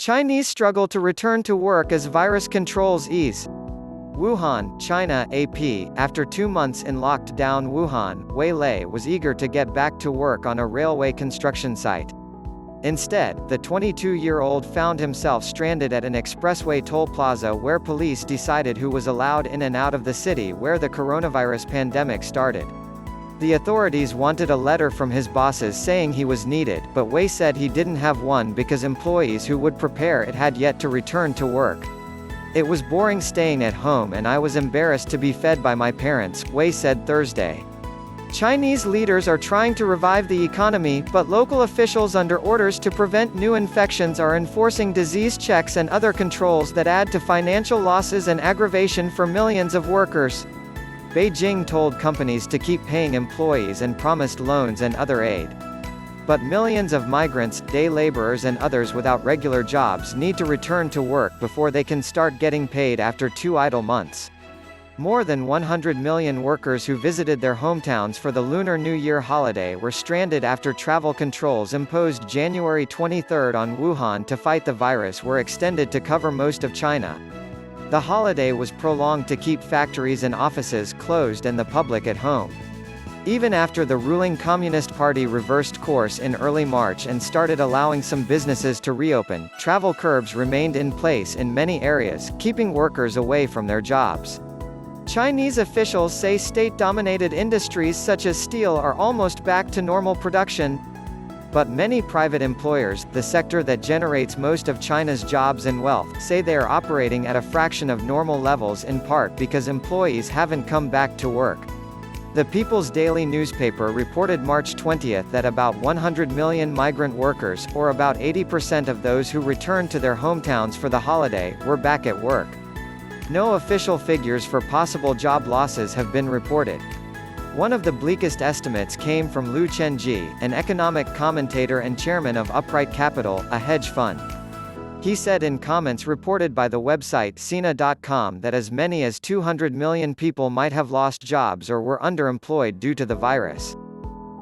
Chinese struggle to return to work as virus controls ease. Wuhan, China, AP. After 2 months in locked down Wuhan, Wei Lei was eager to get back to work on a railway construction site. Instead, the 22-year-old found himself stranded at an expressway toll plaza where police decided who was allowed in and out of the city where the coronavirus pandemic started. The authorities wanted a letter from his bosses saying he was needed, but Wei said he didn't have one because employees who would prepare it had yet to return to work. It was boring staying at home and I was embarrassed to be fed by my parents, Wei said Thursday. Chinese leaders are trying to revive the economy, but local officials under orders to prevent new infections are enforcing disease checks and other controls that add to financial losses and aggravation for millions of workers. Beijing told companies to keep paying employees and promised loans and other aid. But millions of migrants, day laborers and others without regular jobs need to return to work before they can start getting paid after 2 idle months. More than 100 million workers who visited their hometowns for the Lunar New Year holiday were stranded after travel controls imposed January 23 on Wuhan to fight the virus were extended to cover most of China. The holiday was prolonged to keep factories and offices closed and the public at home. Even after the ruling Communist Party reversed course in early March and started allowing some businesses to reopen, travel curbs remained in place in many areas, keeping workers away from their jobs. Chinese officials say state-dominated industries such as steel are almost back to normal production. But many private employers, the sector that generates most of China's jobs and wealth, say they are operating at a fraction of normal levels in part because employees haven't come back to work. The People's Daily newspaper reported March 20 that about 100 million migrant workers, or about 80% of those who returned to their hometowns for the holiday, were back at work. No official figures for possible job losses have been reported. One of the bleakest estimates came from Liu Chenji, an economic commentator and chairman of Upright Capital, a hedge fund. He said in comments reported by the website Sina.com that as many as 200 million people might have lost jobs or were underemployed due to the virus.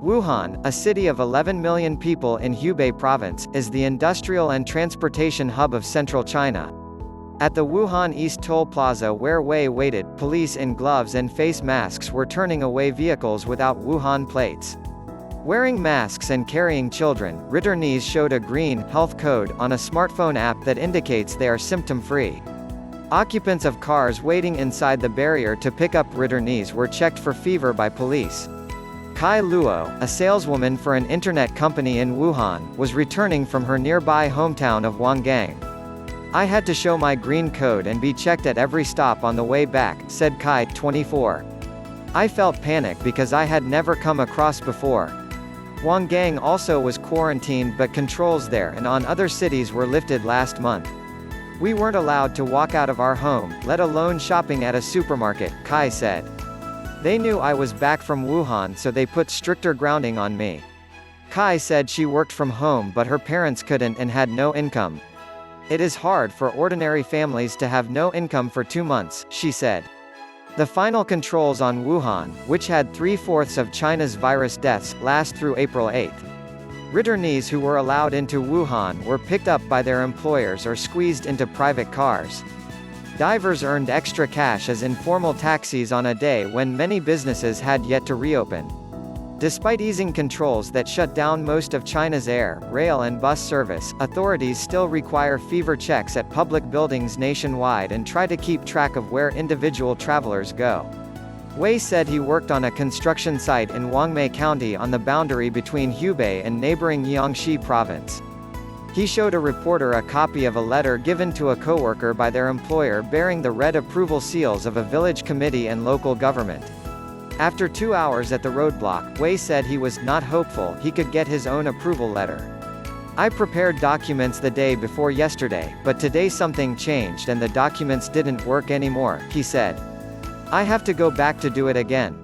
Wuhan, a city of 11 million people in Hubei province, is the industrial and transportation hub of central China. At the Wuhan East Toll Plaza where Wei waited, police in gloves and face masks were turning away vehicles without Wuhan plates. Wearing masks and carrying children, returnees showed a green health code on a smartphone app that indicates they are symptom-free. Occupants of cars waiting inside the barrier to pick up returnees were checked for fever by police. Kai Luo, a saleswoman for an internet company in Wuhan, was returning from her nearby hometown of Wangang. I had to show my green code and be checked at every stop on the way back, said Kai, 24. I felt panic because I had never come across before. Wangang also was quarantined but controls there and on other cities were lifted last month. We weren't allowed to walk out of our home, let alone shopping at a supermarket, Kai said. They knew I was back from Wuhan so they put stricter grounding on me. Kai said she worked from home but her parents couldn't and had no income. It is hard for ordinary families to have no income for 2 months, she said. The final controls on Wuhan, which had 3/4 of China's virus deaths, last through April 8. Returnees who were allowed into Wuhan were picked up by their employers or squeezed into private cars. Divers earned extra cash as informal taxis on a day when many businesses had yet to reopen. Despite easing controls that shut down most of China's air, rail and bus service, authorities still require fever checks at public buildings nationwide and try to keep track of where individual travelers go. Wei said he worked on a construction site in Wangmei County on the boundary between Hubei and neighboring Jiangxi province. He showed a reporter a copy of a letter given to a coworker by their employer bearing the red approval seals of a village committee and local government. After 2 hours at the roadblock, Wei said he was not hopeful he could get his own approval letter. I prepared documents the day before yesterday, but today something changed and the documents didn't work anymore, he said. I have to go back to do it again.